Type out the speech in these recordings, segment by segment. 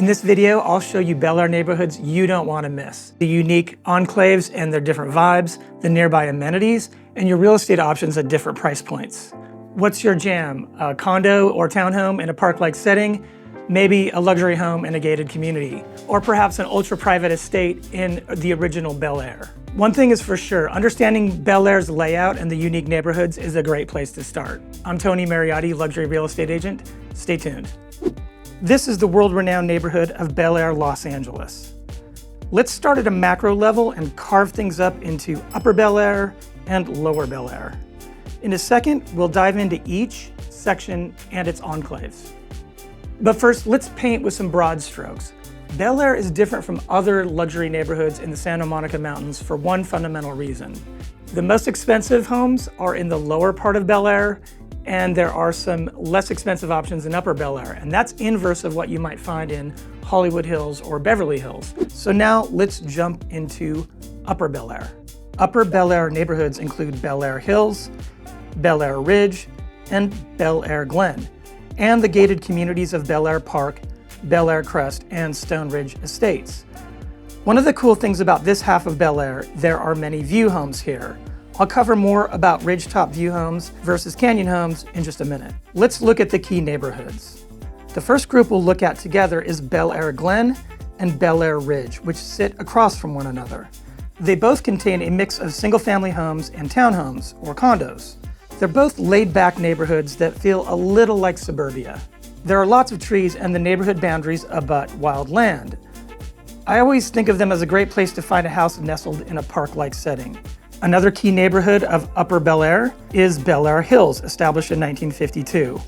In this video, I'll show you Bel Air neighborhoods you don't want to miss. The unique enclaves and their different vibes, the nearby amenities, and your real estate options at different price points. What's your jam? A condo or townhome in a park-like setting? Maybe a luxury home in a gated community, or perhaps an ultra-private estate in the original Bel Air. One thing is for sure, understanding Bel Air's layout and the unique neighborhoods is a great place to start. I'm Tony Mariotti, luxury real estate agent. Stay tuned. This is the world-renowned neighborhood of Bel Air, Los Angeles. Let's start at a macro level and carve things up into Upper Bel Air and Lower Bel Air. In a second, we'll dive into each section and its enclaves. But first, let's paint with some broad strokes. Bel Air is different from other luxury neighborhoods in the Santa Monica Mountains for one fundamental reason. The most expensive homes are in the lower part of Bel Air, and there are some less expensive options in Upper Bel Air, and that's inverse of what you might find in Hollywood Hills or Beverly Hills. So now let's jump into Upper Bel Air. Upper Bel Air neighborhoods include Bel Air Hills, Bel Air Ridge, and Bel Air Glen, and the gated communities of Bel Air Park, Bel Air Crest, and Stone Ridge Estates. One of the cool things about this half of Bel Air, there are many view homes here. I'll cover more about ridgetop view homes versus canyon homes in just a minute. Let's look at the key neighborhoods. The first group we'll look at together is Bel Air Glen and Bel Air Ridge, which sit across from one another. They both contain a mix of single-family homes and townhomes or condos. They're both laid-back neighborhoods that feel a little like suburbia. There are lots of trees and the neighborhood boundaries abut wild land. I always think of them as a great place to find a house nestled in a park-like setting. Another key neighborhood of Upper Bel Air is Bel Air Hills, established in 1952.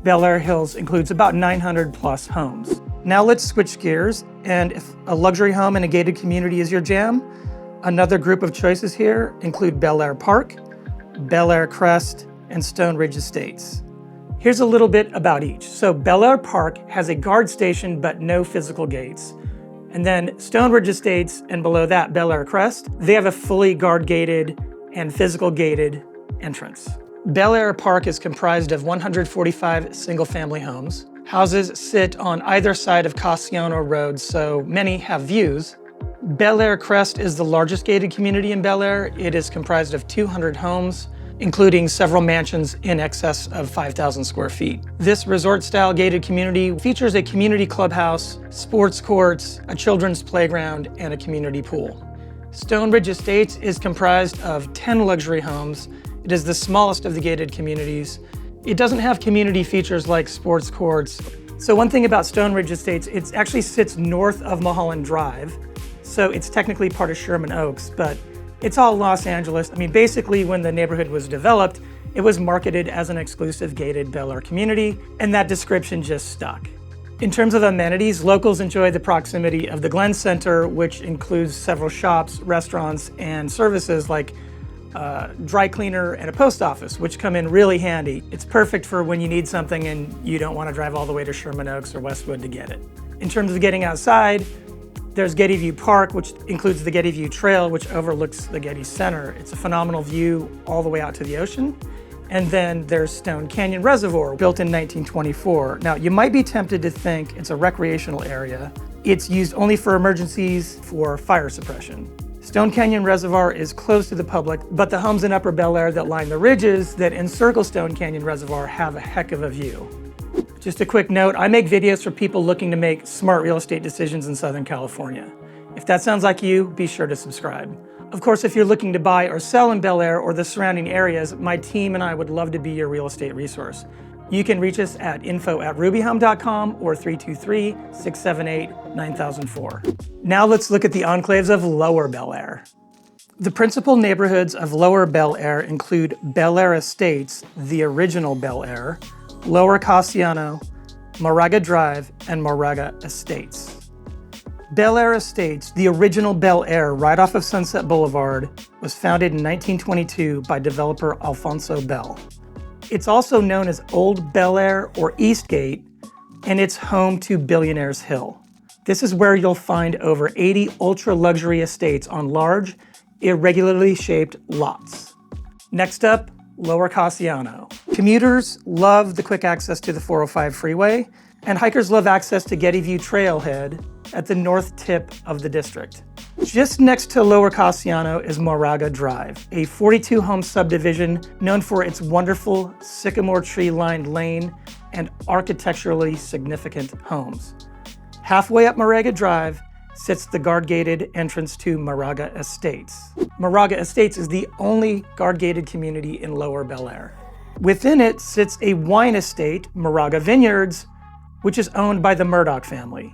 Bel Air Hills includes about 900 plus homes. Now let's switch gears, and if a luxury home in a gated community is your jam, another group of choices here include Bel Air Park, Bel Air Crest, and Stone Ridge Estates. Here's a little bit about each. So Bel Air Park has a guard station but no physical gates. And then Stone Ridge Estates, and below that, Bel Air Crest, they have a fully guard-gated and physical gated entrance. Bel Air Park is comprised of 145 single-family homes. Houses sit on either side of Cassiano Road, so many have views. Bel Air Crest is the largest gated community in Bel Air. It is comprised of 200 homes, including several mansions in excess of 5,000 square feet. This resort-style gated community features a community clubhouse, sports courts, a children's playground, and a community pool. Stone Ridge Estates is comprised of 10 luxury homes. It is the smallest of the gated communities. It doesn't have community features like sports courts. So one thing about Stone Ridge Estates, it actually sits north of Mulholland Drive. So it's technically part of Sherman Oaks, but it's all Los Angeles. I mean, basically when the neighborhood was developed, it was marketed as an exclusive gated Bel Air community, and that description just stuck. In terms of amenities, locals enjoy the proximity of the Glen Center, which includes several shops, restaurants, and services like dry cleaner and a post office, which come in really handy. It's perfect for when you need something and you don't want to drive all the way to Sherman Oaks or Westwood to get it. In terms of getting outside, there's Getty View Park, which includes the Getty View Trail, which overlooks the Getty Center. It's a phenomenal view all the way out to the ocean. And then there's Stone Canyon Reservoir, built in 1924. Now, you might be tempted to think it's a recreational area. It's used only for emergencies for fire suppression. Stone Canyon Reservoir is closed to the public, but the homes in Upper Bel Air that line the ridges that encircle Stone Canyon Reservoir have a heck of a view. Just a quick note, I make videos for people looking to make smart real estate decisions in Southern California. If that sounds like you, be sure to subscribe. Of course, if you're looking to buy or sell in Bel Air or the surrounding areas, my team and I would love to be your real estate resource. You can reach us at info@rubyhome.com or 323-678-9004. Now let's look at the enclaves of Lower Bel Air. The principal neighborhoods of Lower Bel Air include Bel Air Estates, the original Bel Air, Lower Cassiano, Moraga Drive, and Moraga Estates. Bel Air Estates, the original Bel Air right off of Sunset Boulevard, was founded in 1922 by developer Alfonso Bell. It's also known as Old Bel Air or Eastgate, and it's home to Billionaire's Hill. This is where you'll find over 80 ultra-luxury estates on large, irregularly shaped lots. Next up, Lower Cassiano. Commuters love the quick access to the 405 freeway, And hikers love access to Getty View Trailhead at the north tip of the district. Just next to Lower Casiano is Moraga Drive, a 42-home subdivision known for its wonderful sycamore tree-lined lane and architecturally significant homes. Halfway up Moraga Drive sits the guard-gated entrance to Moraga Estates. Moraga Estates is the only guard-gated community in Lower Bel Air. Within it sits a wine estate, Moraga Vineyards, which is owned by the Murdoch family.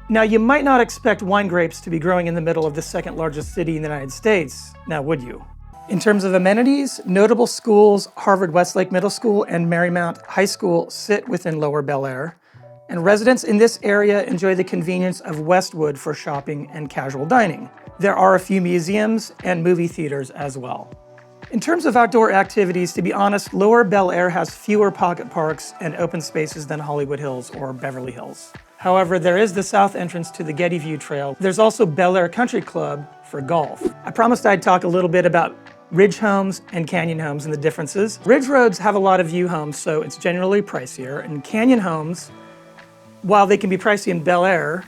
Now, you might not expect wine grapes to be growing in the middle of the second largest city in the United States, now would you? In terms of amenities, notable schools, Harvard Westlake Middle School and Marymount High School sit within Lower Bel Air, and residents in this area enjoy the convenience of Westwood for shopping and casual dining. There are a few museums and movie theaters as well. In terms of outdoor activities, to be honest, Lower Bel Air has fewer pocket parks and open spaces than Hollywood Hills or Beverly Hills. However, there is the south entrance to the Getty View Trail. There's also Bel Air Country Club for golf. I promised I'd talk a little bit about ridge homes and canyon homes and the differences. Ridge roads have a lot of view homes, so it's generally pricier, and canyon homes, while they can be pricey in Bel Air,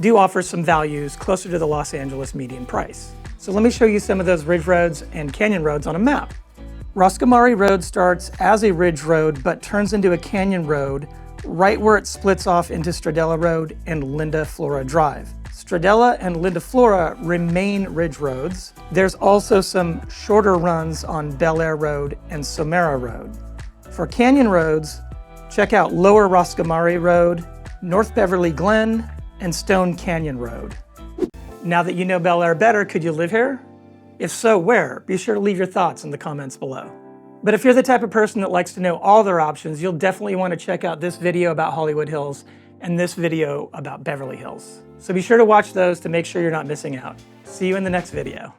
do offer some values closer to the Los Angeles median price. So let me show you some of those ridge roads and canyon roads on a map. Roscamari Road starts as a ridge road, but turns into a canyon road right where it splits off into Stradella Road and Linda Flora Drive. Stradella and Linda Flora remain ridge roads. There's also some shorter runs on Bel Air Road and Somera Road. For canyon roads, check out Lower Roscamari Road, North Beverly Glen, and Stone Canyon Road. Now that you know Bel Air better, could you live here? If so, where? Be sure to leave your thoughts in the comments below. But if you're the type of person that likes to know all their options, you'll definitely want to check out this video about Hollywood Hills and this video about Beverly Hills. So be sure to watch those to make sure you're not missing out. See you in the next video.